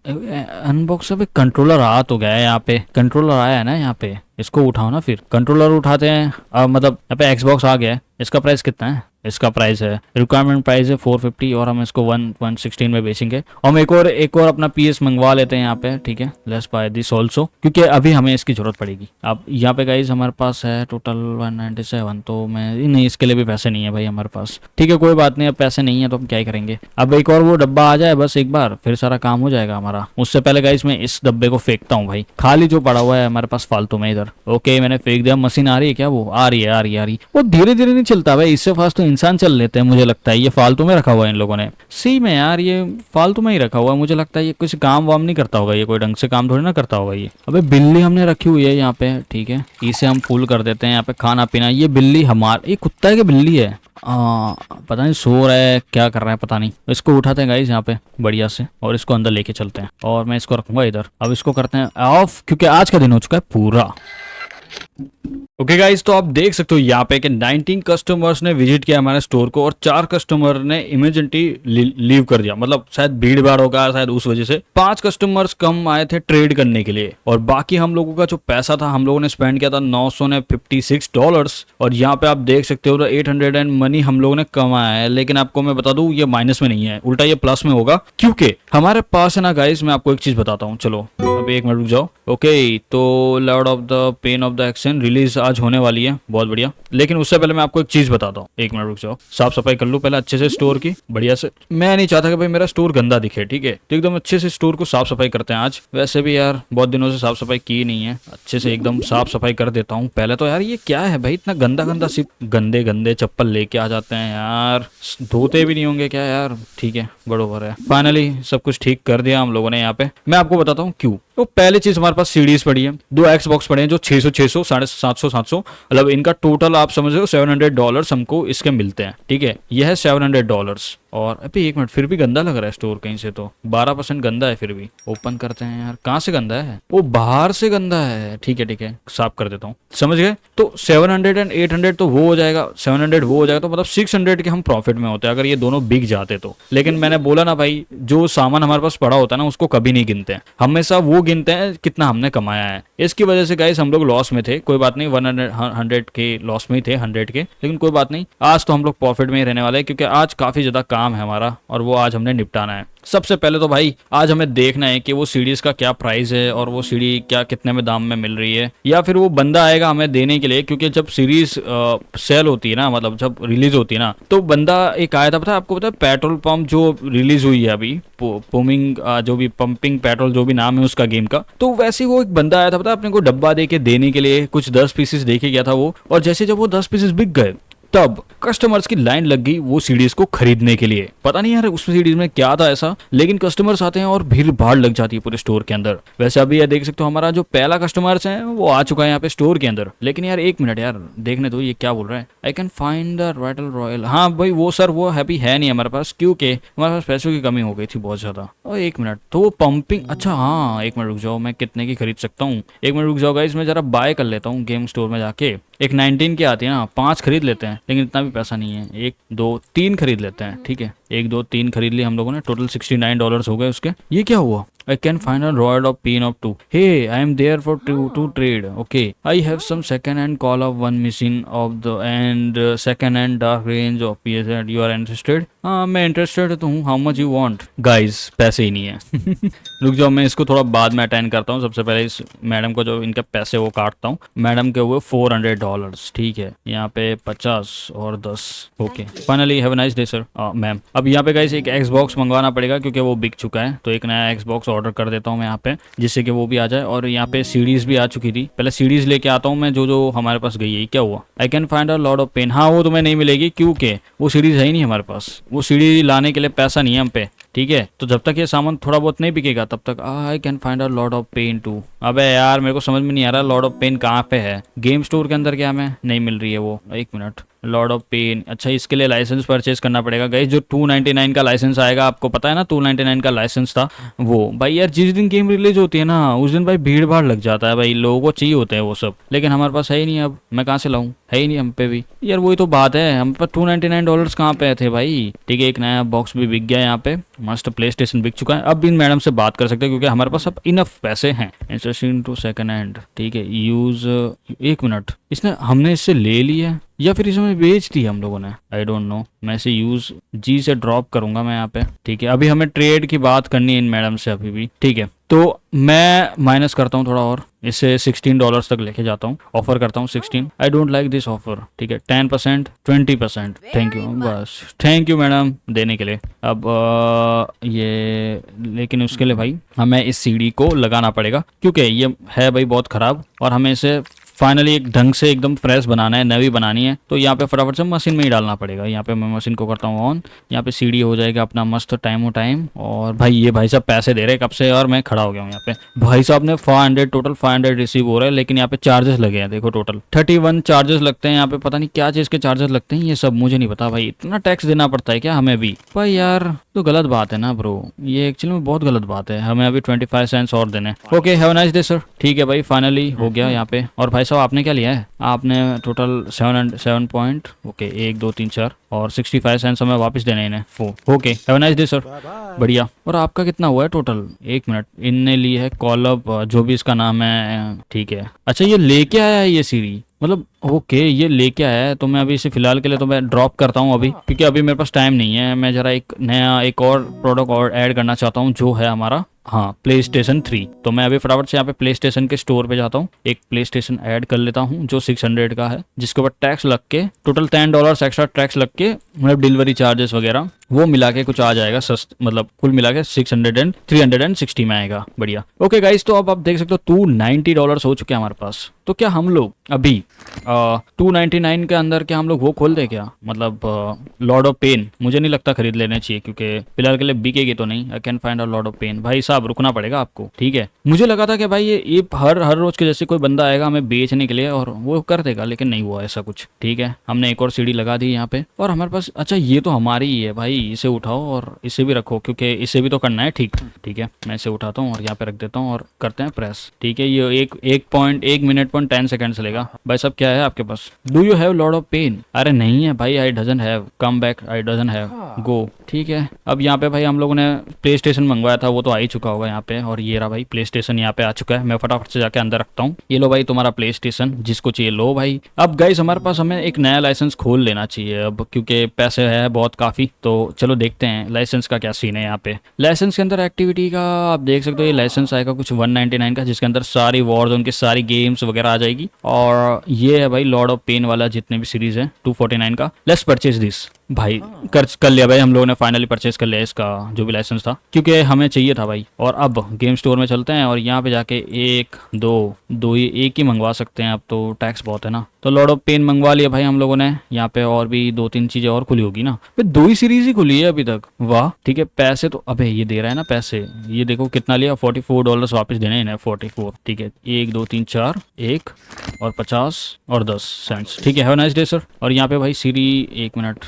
अनबॉक्स अभी कंट्रोलर आ तो गया है। यहाँ पे कंट्रोलर आया है ना, यहाँ पे इसको उठाओ ना। फिर कंट्रोलर उठाते हैं। मतलब यहाँ पे Xbox आ गया है। इसका प्राइस कितना है? इसका प्राइस है, रिक्वायरमेंट प्राइस है 450 और हम इसको 116 में बेचेंगे। हम एक और अपना पीएस मंगवा लेते हैं यहाँ पे, ठीक है। लेट्स बाय दिस ऑल्सो, क्योंकि अभी हमें इसकी जरूरत पड़ेगी। अब यहाँ पे गाइज हमारे पास है टोटल 197, तो मैं नहीं, इसके लिए भी पैसे नहीं है भाई हमारे पास, ठीक है कोई बात नहीं। अब पैसे नहीं है तो हम क्या ही करेंगे। अब एक और वो डब्बा आ जाए बस एक बार, फिर सारा काम हो जाएगा हमारा। उससे पहले गाइज मैं इस डब्बे को फेंकता हूँ भाई, खाली जो पड़ा हुआ है हमारे पास फालतू में इधर। ओके मैंने फेंक दिया। मशीन आ रही है क्या? वो आ रही है, आ रही है, आ रही है। वो धीरे धीरे नहीं चलता भाई, इससे फास्ट तो इंसान चल लेते हैं मुझे लगता है। ये फालतू में रखा हुआ है इन लोगों ने, सही में यार ये फालतू में ही रखा हुआ है। मुझे लगता है ये कुछ काम वाम नहीं करता होगा, ये कोई ढंग से काम थोड़ी ना करता होगा ये। अबे बिल्ली हमने रखी हुई है यहाँ पे, ठीक है, इसे हम फुल कर देते हैं यहाँ पे खाना पीना। ये बिल्ली हमारा, ये कुत्ता है कि बिल्ली है? पता नहीं, सो रहा है क्या कर रहा है पता नहीं। इसको उठाते हैं गाइस यहाँ पे बढ़िया से और इसको अंदर लेके चलते हैं और मैं इसको रखूंगा इधर। अब इसको करते हैं ऑफ, क्योंकि आज का दिन हो चुका है पूरा। ओके गाइस, तो आप देख सकते हो यहाँ पे कि 19 कस्टमर्स ने विजिट किया हमारे स्टोर को और 4 कस्टमर ने इमरजेंटली लीव कर दिया। मतलब शायद भीड़ भाड़ होगा, शायद उस वजह से 5 कस्टमर्स कम आए थे ट्रेड करने के लिए। और बाकी हम लोगों का जो पैसा था, हम लोगों ने स्पेंड किया था $956। और यहाँ पे आप देख सकते हो 800 एंड मनी हम लोगों ने कमाया है। लेकिन आपको मैं बता दूं ये माइनस में नहीं है, उल्टा ये प्लस में होगा, क्योंकि हमारे पास है ना गाइस, मैं आपको एक चीज बताता हूँ। चलो अभी 1 मिनट रुक जाओ। ओके, तो Lord of the pain of the action release आज होने वाली है, बहुत बढ़िया। लेकिन उससे पहले मैं आपको एक चीज बताता हूँ, 1 मिनट रुक जाओ। साफ सफाई कर लूँ पहले अच्छे से स्टोर की, बढ़िया से। मैं नहीं चाहता कि भाई मेरा स्टोर गंदा दिखे, ठीक है, तो एकदम अच्छे से स्टोर को साफ सफाई करते हैं आज। वैसे भी यार बहुत दिनों से साफ सफाई की नहीं है, अच्छे से एकदम साफ सफाई कर देता हूँ पहले तो। यार ये क्या है भाई, इतना गंदा गंदा, सिर्फ गंदे गंदे चप्पल लेके आ जाते हैं यार, धोते भी नहीं होंगे क्या यार? ठीक है, बरोबर है। फाइनली सब कुछ ठीक कर दिया हम लोगों ने यहाँ पे। मैं आपको बताता हूँ क्यों। तो पहली चीज, हमारे पास सीडीज पड़ी है, 2 एक्सबॉक्स पड़े हैं जो 600 600 750 700, मतलब इनका टोटल आप समझ रहे हो $700 हमको इसके मिलते हैं, ठीक है। यह है $700। और अभी 1 मिनट, फिर भी गंदा लग रहा है स्टोर कहीं से, तो 12% गंदा है। फिर भी ओपन करते हैं यार, कहाँ से गंदा है? वो बाहर से गंदा है, ठीक है ठीक है, साफ कर देता हूँ, समझ गए। तो 700 एंड 800 तो वो हो जाएगा, 700 वो हो जाएगा, तो मतलब 600 के हम प्रॉफिट में होते हैं अगर ये दोनों बिक जाते तो। लेकिन मैंने बोला ना भाई, जो सामान हमारे पास पड़ा होता है ना उसको कभी नहीं गिनते हैं, हमेशा वो गिनते हैं कितना हमने कमाया है। इसकी वजह से गाइस हम लोग लॉस में थे, कोई बात नहीं, 100 के लॉस में ही थे, 100 के, लेकिन कोई बात नहीं, आज तो हम लोग प्रॉफिट में ही रहने वाले हैं, क्योंकि आज काफी ज्यादा काम है हमारा और वो आज हमने निपटाना है। सबसे पहले तो भाई आज हमें देखना है कि वो सीडीज का क्या प्राइस है और वो सीडी क्या कितने में दाम में मिल रही है, या फिर वो बंदा आएगा हमें देने के लिए। क्योंकि जब सीरीज सेल होती है ना, मतलब जब रिलीज होती है ना, तो बंदा एक आया था, पता है आपको? पता है पेट्रोल पंप जो रिलीज हुई है अभी, पम्पिंग जो भी पंपिंग पेट्रोल जो भी नाम है उसका गेम का, तो वैसे वो एक बंदा आया था, पता है, अपने को डब्बा दे के देने के लिए, कुछ 10 पीसेस दे के गया था वो। और जैसे जब वो 10 पीसेस बिक गए तब कस्टमर्स की लाइन लग गई वो सीडीज को खरीदने के लिए। पता नहीं यार उस सीडीज में क्या था ऐसा, लेकिन कस्टमर्स आते हैं और भीड़ भाड़ लग जाती है पूरे स्टोर के अंदर। वैसे अभी ये देख सकते हो हमारा जो पहला कस्टमर्स है वो आ चुका है यहाँ पे स्टोर के अंदर। लेकिन यार 1 मिनट यार, देखने दो ये क्या बोल रहा है। I can find the rital royal. हाँ भाई वो सर, वो हैप्पी है नहीं हमारे पास, क्योंकि हमारे पास पैसों की कमी हो गई थी बहुत ज्यादा। और 1 मिनट, तो वो पंपिंग, अच्छा हाँ 1 मिनट रुक जाओ, मैं कितने की खरीद सकता हूँ? 1 मिनट रुक जाओ गाइस, मैं जरा बाय कर लेता हूँ गेम स्टोर में जाके। एक 19 की आती है ना, 5 खरीद लेते हैं, लेकिन इतना भी पैसा नहीं है। 1 2 3 खरीद लेते हैं, ठीक है, 1 2 3 खरीद लिए हम लोगों ने, टोटल $69 हो गए उसके। ये क्या हुआ? I can find a rod of pain of 2. Hey, I am there for to trade. Okay, I have some second hand call of 1 machine of the and second hand dark range of PS and you are interested? हाँ मैं interested तो हूँ। How much you want? Guys पैसे ही नहीं है। रुक जाओ, मैं इसको थोड़ा बाद में अटेंड करता हूँ। सबसे पहले इस मैडम को जो इनके पैसे वो काटता हूँ। मैडम के हुए $400, ठीक है, यहाँ पे 50 और 10। Okay, finally have a nice day sir. Ma'am अब यहाँ पे गाइस एक Xbox मंगवाना पड़ेगा क्योंकि वो बिक चुका है, तो एक नया Xbox ऑर्डर कर देता हूँ मैं यहाँ पे, जिससे कि वो भी आ जाए। और यहाँ पे सीडीज भी आ चुकी थी, पहले सीडीज लेके आता हूँ मैं जो जो हमारे पास गई है। क्या हुआ? I can find a lot of pen. हाँ वो तुम्हें नहीं मिलेगी क्योंकि वो सीडीज है ही नहीं हमारे पास, वो सीडी लाने के लिए पैसा नहीं है हम पे, ठीक है। तो जब तक ये सामान थोड़ा बहुत नहीं बिकेगा तब तक I can find a lot of pen too. अबे यार मेरे को समझ में नहीं आ रहा लॉट ऑफ पेन कहाँ पे है। गेम स्टोर के अंदर क्या हमें नहीं मिल रही है वो? 1 मिनट, लॉर्ड ऑफ पेन, अच्छा इसके लिए लाइसेंस परचेज करना पड़ेगा गाइस। जो 299 का लाइसेंस आएगा, आपको पता है ना 299 का लाइसेंस था वो। भाई यार जिस दिन गेम रिलीज होती है ना उस दिन भाई भीड़ भाड़ लग जाता है भाई, लोगों को चाहिए होते हैं वो सब, लेकिन हमारे पास है ही नहीं। अब मैं कहाँ से लाऊं? है ही नहीं हम पे भी यार, वही तो बात है, हम पर $299 कहाँ पे थे भाई। ठीक है, एक नया बॉक्स भी बिक गया यहाँ पे, मस्त प्ले स्टेशन बिक चुका है। अब इन मैडम से बात कर सकते हैं क्योंकि हमारे पास अब इनफ पैसे हैं। इंटरेस्टिंग टू सेकंड हैंड, ठीक है, यूज 1 मिनट, इसने हमने इससे ले लिया है या फिर इसमें बेच दी हम लोगों ने, आई डोंट नो। मैं इसे यूज जी से ड्रॉप करूंगा मैं यहाँ पे, ठीक है। अभी हमें ट्रेड की बात करनी है इन मैडम से अभी भी, ठीक है। तो मैं माइनस करता हूँ थोड़ा और, इसे $16 तक लेके जाता हूँ, ऑफर करता हूँ 16। I don't like this offer, ठीक है। 10%, 20%, थैंक यू, बस थैंक यू मैडम देने के लिए। अब ये लेकिन उसके लिए भाई हमें इस सीढ़ी को लगाना पड़ेगा क्योंकि ये है भाई बहुत खराब, और हमें इसे फाइनली एक ढंग से एकदम फ्रेश बनाना है, नवी बनानी है। तो यहाँ पे फटाफट से मशीन में ही डालना पड़ेगा। यहाँ पे मैं मशीन को करता हूँ ऑन, यहाँ पे सीढ़ी हो जाएगा अपना मस्त टाइम टाइम। और भाई ये भाई साहब पैसे दे रहे कब से, और मैं खड़ा हो गया हूँ यहाँ पे। भाई साहब ने 500 टोटल 500 रिसीव हो रहा है, लेकिन यहाँ पे चार्जेस लगे हैं, देखो टोटल 31 चार्जेस लगते हैं यहाँ पे। पता नहीं क्या चीज़ के चार्जेस लगते हैं, ये सब मुझे नहीं पता भाई। इतना टैक्स देना पड़ता है क्या हमें भी भाई यार, तो गलत बात है ना ब्रो, ये एक्चुअली में बहुत गलत बात है। हमें अभी 25 सेंट्स और देने। Okay have a nice day sir, ठीक है भाई फाइनली हो गया यहाँ पे। और भाई साहब आपने क्या लिया है? आपने टोटल 7 पॉइंट, ओके 1 2 3 4 और 65 सेंट्स हमें वापस देने इन्हें 4। Okay have a nice day sir, बढ़िया। और आपका कितना हुआ है टोटल? 1 मिनट, इनने ली है कॉलब जो भी इसका नाम है, ठीक है। अच्छा ये लेके आया है ये सीढ़ी, मतलब ओके ये लेके आया है। तो मैं अभी इसे फिलहाल के लिए तो मैं ड्रॉप करता हूँ अभी, क्योंकि अभी मेरे पास टाइम नहीं है। मैं जरा एक नया एक और प्रोडक्ट और ऐड करना चाहता हूँ, जो है हमारा हाँ प्ले स्टेशन 3। तो मैं अभी फटाफट से यहाँ पे प्ले स्टेशन के स्टोर पे जाता हूँ, एक प्ले स्टेशन ऐड कर लेता हूँ जो 600 का है, जिसके ऊपर टैक्स लग के टोटल $10 एक्स्ट्रा टैक्स लग के, मतलब डिलीवरी चार्जेस वगैरह वो मिला के कुछ आ जाएगा सस्त, मतलब कुल मिला के 360 में आएगा, बढ़िया। ओके गाइस, तो अब आप देख सकते हो $290 हो चुके हैं हमारे पास। तो क्या हम लोग अभी 299 के अंदर क्या हम लोग वो खोल दे क्या, मतलब लॉर्ड ऑफ पेन? मुझे नहीं लगता खरीद लेने चाहिए, क्योंकि फिलहाल के लिए बिकेगी तो नहीं। I can find a lot of pen. भाई साहब रुकना पड़ेगा आपको, ठीक है। मुझे लगा था कि भाई ये हर रोज के जैसे कोई बंदा आएगा हमें बेचने के लिए और वो कर देगा, लेकिन नहीं हुआ ऐसा कुछ, ठीक है। हमने एक और सीढ़ी लगा दी यहाँ पे, और हमारे पास अच्छा ये तो हमारी ही है भाई, इसे उठाओ और इसे भी रखो, क्योंकि इसे भी तो करना है, ठीक है। मैं इसे उठाता हूँ और यहाँ पे रख देता हूँ और करते हैं प्रेस, ठीक है। ये 1 मिनट 10 सेकंड लेगा। भाई साहब क्या है आपके पास? Do you have lord of pen? अरे नहीं है भाई, I doesn't have, come back, I doesn't have, go, ठीक है। अब यहाँ पे भाई हम लोगों ने प्ले स्टेशन मंगवाया था, वो तो आ ही चुका होगा यहाँ पे, और ये रहा भाई प्ले स्टेशन यहाँ पे आ चुका है। मैं फटाफट से जाके अंदर रखता हूँ। ये लो भाई तुम्हारा प्ले स्टेशन, जिसको चाहिए लो भाई। अब गाइस हमारे पास हमें एक नया लाइसेंस खोल लेना चाहिए अब, क्योंकि पैसे है बहुत काफी। तो चलो देखते हैं लाइसेंस का क्या सीन है यहाँ पे। लाइसेंस के अंदर एक्टिविटी का आप देख सकते हो, ये लाइसेंस आएगा कुछ 199 का, जिसके अंदर सारी वॉरज़ोन की सारी गेम्स वगैरह आ जाएगी। और ये है भाई लॉर्ड ऑफ पेन वाला, जितने भी सीरीज है 249 का। लेट्स परचेज दिस भाई, कर लिया भाई हम लोगों ने, फाइनली परचेज कर लिया इसका जो भी लाइसेंस था, क्योंकि हमें चाहिए था भाई। और अब गेम स्टोर में चलते हैं और यहाँ पे जाके दो ही एक ही मंगवा सकते हैं, अब तो टैक्स बहुत है ना। तो लॉर्ड ऑफ पेन मंगवा लिया भाई हम लोगों ने। यहाँ पे और भी 2-3 चीजें और खुली होगी ना, भाई 2 ही सीरीज ही खुली है अभी तक, वाह, ठीक है। पैसे तो अबे ये दे रहा है ना पैसे, ये देखो कितना लिया, $44 वापस देने इन्हें, 44, ठीक है। 1 2 3 4 1 और 50 और 10 सेंट्स, ठीक है। Have a nice day sir. और यहाँ पे भाई सीरी, 1 मिनट,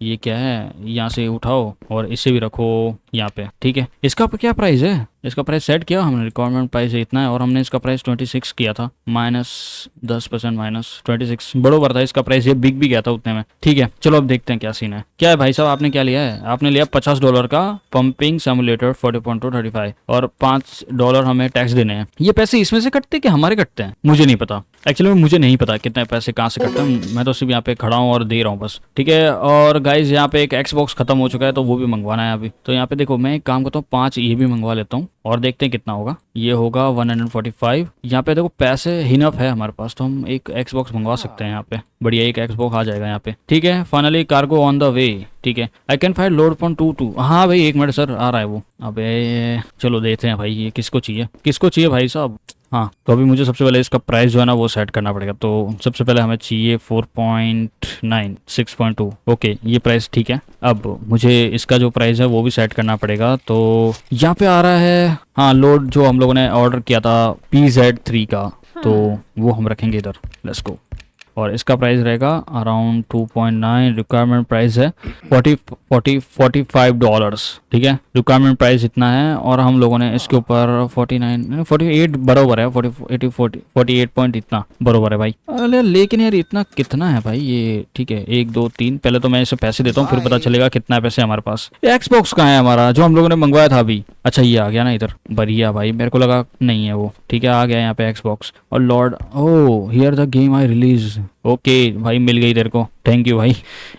ये क्या है, यहाँ से उठाओ और इसे भी रखो यहाँ पे, ठीक है। इसका क्या प्राइस है? इसका प्राइस सेट किया हमने, रिक्वायरमेंट प्राइस इतना है, और हमने इसका प्राइस 26 किया था, -10% -26 बरोबर था इसका प्राइस, ये बिक भी गया था उतने में, ठीक है। चलो अब देखते हैं क्या सीन है। क्या है भाई साहब, आपने क्या लिया है? आपने लिया $50 का पंपिंग सिमुलेटर 40.235 और $5 हमें टैक्स देने हैं। ये पैसे इसमें से कटते कि हमारे कटते हैं? मुझे नहीं पता एक्चुअली, मुझे नहीं पता कितने पैसे कहाँ से कटते हैं। मैं तो सिर्फ यहाँ पे खड़ा हूँ और दे रहा हूँ बस, ठीक है। और गाइज यहाँ पे एक Xbox खत्म हो चुका है, तो वो भी मंगवाना है अभी। तो यहाँ पे देखो मैं एक काम करता हूँ, 5 ये भी मंगवा लेता हूँ और देखते हैं कितना होगा। ये होगा 145। यहाँ पे देखो पैसे हिनफ है हमारे पास, तो हम एक Xbox मंगवा सकते हैं यहाँ पे, बढ़िया एक Xbox आ जाएगा यहाँ पे, ठीक है। Finally cargo on the way, ठीक है। I can find load point 22। हाँ भाई 1 मिनट सर, आ रहा है वो। अबे चलो देखते हैं भाई, ये किसको चाहिए भाई साहब। हाँ तो अभी मुझे सबसे पहले इसका प्राइस जो है ना वो सेट करना पड़ेगा। तो सबसे पहले हमें चाहिए 4.9 6.2, ओके ये प्राइस ठीक है। अब मुझे इसका जो प्राइस है वो भी सेट करना पड़ेगा। तो यहाँ पे आ रहा है हाँ लोड, जो हम लोगों ने ऑर्डर किया था PZ3 का, तो वो हम रखेंगे इधर, लेट्स गो। और इसका प्राइस रहेगा अराउंड 2.9। रिक्वायरमेंट प्राइस है 45 डॉलर्स। ठीक है, रिक्वायरमेंट प्राइस इतना है और हम लोगों ने इसके ऊपर 48 बरोबर है, 48 पॉइंट इतना बरोबर है भाई। अरे लेकिन यार इतना कितना है भाई ये। ठीक है, 1 2 3, पहले तो मैं इसे पैसे देता हूँ फिर पता चलेगा कितना पैसे हमारे पास। एक्सबॉक्स कहाँ है हमारा जो हम लोगों ने मंगवाया था अभी? अच्छा ये आ गया ना इधर, बढ़िया भाई, मेरे को लगा नहीं है वो। ठीक है, आ गया यहाँ पे एक्सबॉक्स। और Lord, oh here the game I release. Okay भाई, मिल गई तेरे को, थैंक यू भाई,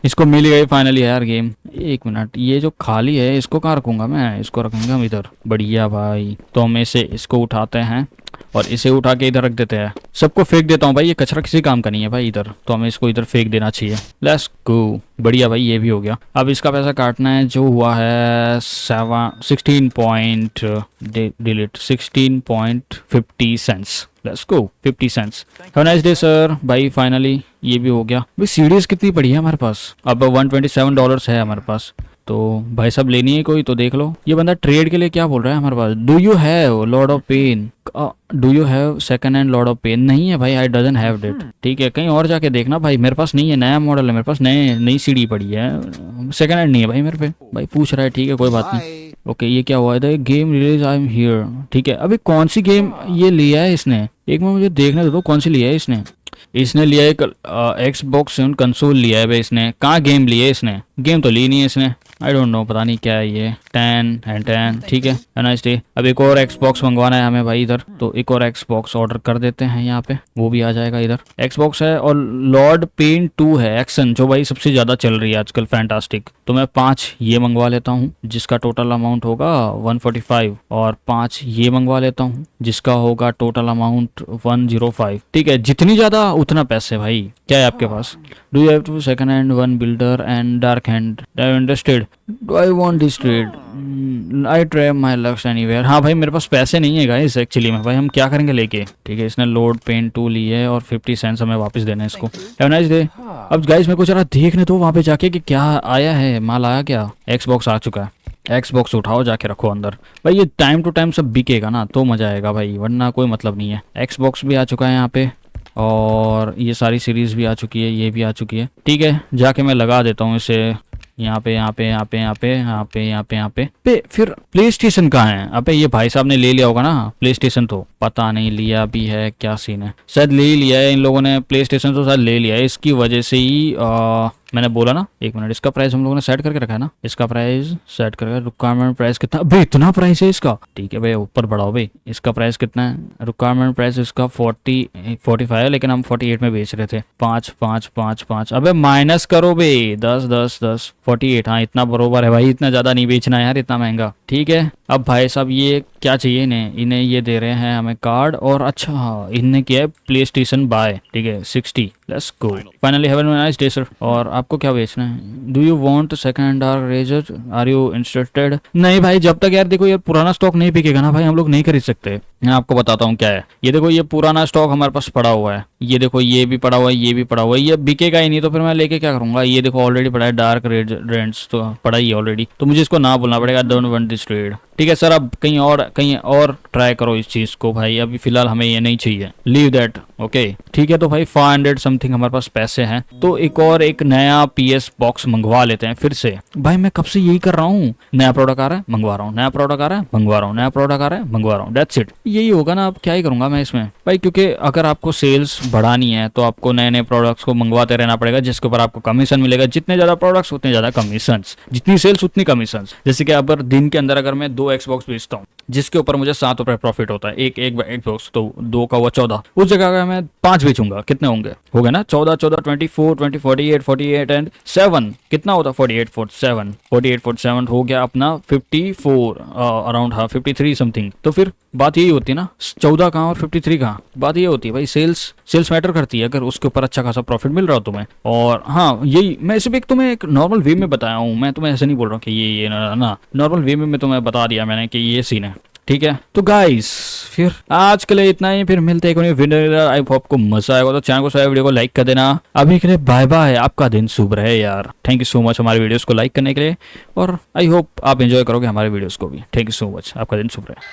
इसको मिल गई फाइनली यार गेम। एक मिनट, ये जो खाली है इसको कहाँ रखूंगा मैं? इसको रखेंगे हम इधर, बढ़िया भाई। तो हम इसे इसको उठाते हैं और इसे उठा के इधर रख देते हैं। सबको फेंक देता हूँ भाई, ये कचरा किसी काम का नहीं है भाई इधर, तो हमें इसको इधर फेंक देना चाहिए। लेट्स गो, बढ़िया भाई, ये भी हो गया। अब इसका पैसा काटना है जो हुआ है 16 point delete 16.50 cents. Let's go, 50 cents. Have nice day sir. भाई फाइनली ये भी हो गया भाई। सीरीज कितनी पड़ी है हमारे पास? अब 127 डॉलर्स है हमारे पास। तो भाई साहब लेनी है कोई तो देख लो। ये बंदा ट्रेड के लिए क्या बोल रहा है हमारे पास? Do you have lord of pen? Do you have second hand lord of pen? नहीं है भाई, आई डजंट हैव दैट। ठीक है, कहीं और जाके देखना भाई, मेरे पास नहीं है, नया मॉडल है मेरे पास, नई सीडी पड़ी है, सेकंड हैंड नहीं है भाई मेरे पे। भाई पूछ रहा है, ठीक है कोई बात नहीं। ओके, ये क्या हुआ है? Game release I am here. ठीक है, अभी कौन सी गेम ये लिया है इसने? एक मिनट मुझे देखने दे दो, कौन सी लिया है इसने? इसने लिया एक एक्सबॉक्स कंसोल लिया है भाई इसने। कहाँ गेम लिया है इसने? गेम तो ली नहीं है इसने, आई डोंट नो, पता नहीं क्या है ये। 10 ठीक है, नाइस डे। अब एक और एक्सबॉक्स मंगवाना है हमें भाई इधर, तो एक और एक्सबॉक्स ऑर्डर कर देते हैं यहाँ पे, वो भी आ जाएगा इधर। एक्सबॉक्स है और लॉर्ड पेन 2 है एक्शन, जो भाई सबसे ज्यादा चल रही है आजकल, फैंटास्टिक। तो मैं 5 ये मंगवा लेता हूँ जिसका टोटल अमाउंट होगा 145, और 5 ये मंगवा लेता हूँ जिसका होगा टोटल अमाउंट 105। ठीक है, जितनी ज्यादा उतना पैसे भाई। क्या है आपके पास? Do you have two second hand one builder and dark hand interested? Do I want this trade? I try my lucks anywhere. हाँ भाई, मेरे पास पैसे नहीं है गाइस एक्चुअली में, भाई हम क्या करेंगे लेके। ठीक है, इसने लोड पेन 2 ली है और 50 सेंट्स हमें वापस देना है इसको। Have nice day. अब गाइस मेरे को जरा देखने दो वहाँ पे जाके कि क्या आया है, माल आया क्या? एक्सबॉक्स आ चुका है। एक्सबॉक्स उठाओ, जाके रखो अंदर भाई। ये टाइम टू टाइम सब बिकेगा ना तो मजा आएगा भाई, वरना कोई मतलब नहीं है। एक्सबॉक्स भी आ चुका है यहाँ पे और ये सारी सीरीज भी आ चुकी है, ये भी आ चुकी है। ठीक है, जाके मैं लगा देता हूँ इसे यहाँ पे यहाँ पे यहाँ पे यहाँ पे यहाँ पे यहाँ पे यहाँ पे। फिर प्ले स्टेशन कहाँ है? अबे ये भाई साहब ने ले लिया होगा ना प्ले स्टेशन, तो पता नहीं लिया भी है, क्या सीन है। शायद ले ही लिया है इन लोगों ने, प्ले स्टेशन तो शायद ले लिया है, इसकी वजह से ही मैंने बोला ना। एक मिनट, इसका प्राइस हम लोगों ने सेट करके रखा है ना, इसका प्राइस सेट करके। रिक्वायरमेंट प्राइस कितना? भाई इतना प्राइस है इसका? ठीक है भाई, ऊपर बढ़ाओ भाई। इसका प्राइस कितना है? रिक्वायरमेंट प्राइस इसका 45 है, लेकिन हम 48 में बेच रहे थे। 5 5 5 5, अबे माइनस करो भाई, 10 10 10 48। हाँ इतना बरोबर है भाई, इतना ज्यादा नहीं बेचना है यार, इतना महंगा। ठीक है, अब भाई साहब ये क्या चाहिए इन्हें ये दे रहे हैं हमें कार्ड, और अच्छा इनने किया है प्ले स्टेशन बाय। ठीक है 60। Let's go, finally have a nice day sir. और आपको क्या बेचना है? Do you want second dark razor? Are you interested? नहीं भाई, जब तक यार देखो ये पुराना स्टॉक नहीं बिकेगा ना भाई, हम लोग नहीं खरीद सकते। मैं आपको बताता हूँ क्या है। ये देखो, ये पुराना स्टॉक हमारे पास पड़ा हुआ है, ये देखो ये भी पड़ा हुआ है, ये भी पड़ा हुआ है, ये बिकेगा ही नहीं तो फिर मैं लेके क्या करूंगा? ये देखो ऑलरेडी पड़ा है डार्क रेड्स, तो पड़ा ही है ऑलरेडी, तो मुझे इसको ना बोलना पड़ेगा डोंट वांट दिस ट्रेड। ठीक है सर, अब कहीं और ट्राई करो इस चीज को भाई, अभी फिलहाल हमें ये नहीं चाहिए, लीव दैट। ओके ठीक है, तो भाई 500 समथिंग हमारे पास पैसे हैं, तो एक नया PS बॉक्स मंगवा लेते हैं फिर से। भाई मैं कब से यही कर रहा हूँ, नया प्रोडक्ट आ रहा है मंगवा रहा हूँ, नया प्रोडक्ट आ रहा है मंगवा रहा हूँ, नया प्रोडक्ट आ रहा है मंगवा रहा हूँ, दैट्स इट। यही होगा ना, अब क्या ही करूंगा मैं इसमें भाई, क्योंकि अगर आपको सेल्स बढ़ानी है तो आपको नए नए प्रोडक्ट्स को मंगवाते रहना पड़ेगा, जिसके ऊपर आपको कमीशन मिलेगा। जितने ज्यादा प्रोडक्ट्स उतने ज्यादा कमीशन, जितनी सेल्स उतनी कमीशन। जैसे कि अगर दिन के अंदर अगर मैं 2 Xbox बेचता हूँ जिसके ऊपर मुझे 7 रुपए प्रॉफिट होता है, एक Xbox, तो 2 का हुआ 14, उस जगह अगर मैं 5 बेचूंगा कितने होंगे? हो गए ना 14 14 24 20 48 एंड 7, कितना होता? 48 47 हो गया अपना 54 अराउंड, हाँ 53 समथिंग। तो फिर बात यही होती है ना, 14 कहाँ और 53 कहाँ, बात ये होती है भाई, सेल्स मैटर करती है अगर उसके ऊपर अच्छा खासा प्रॉफिट मिल रहा हो तुम्हें। और हाँ यही मैं सिर्फ तुम्हें एक नॉर्मल वे में बताया हूँ, मैं तुम्हें ऐसे नहीं बोल रहा हूँ कि ये ना नॉर्मल वे में मैं तुम्हें बता दिया मैंने कि ये सीन है। ठीक है, तो गाइस फिर आज के लिए इतना ही, फिर मिलते हैं वीडियो। आई होप आपको मजा आएगा, तो चैनल को सब्सक्राइब, वीडियो को लाइक कर देना। अभी के लिए बाय बाय, आपका दिन शुभ रहे यार। थैंक यू सो मच हमारे वीडियोस को लाइक करने के लिए, और आई होप आप एंजॉय करोगे हमारे वीडियोस को भी। थैंक यू सो मच, आपका दिन शुभ रहे।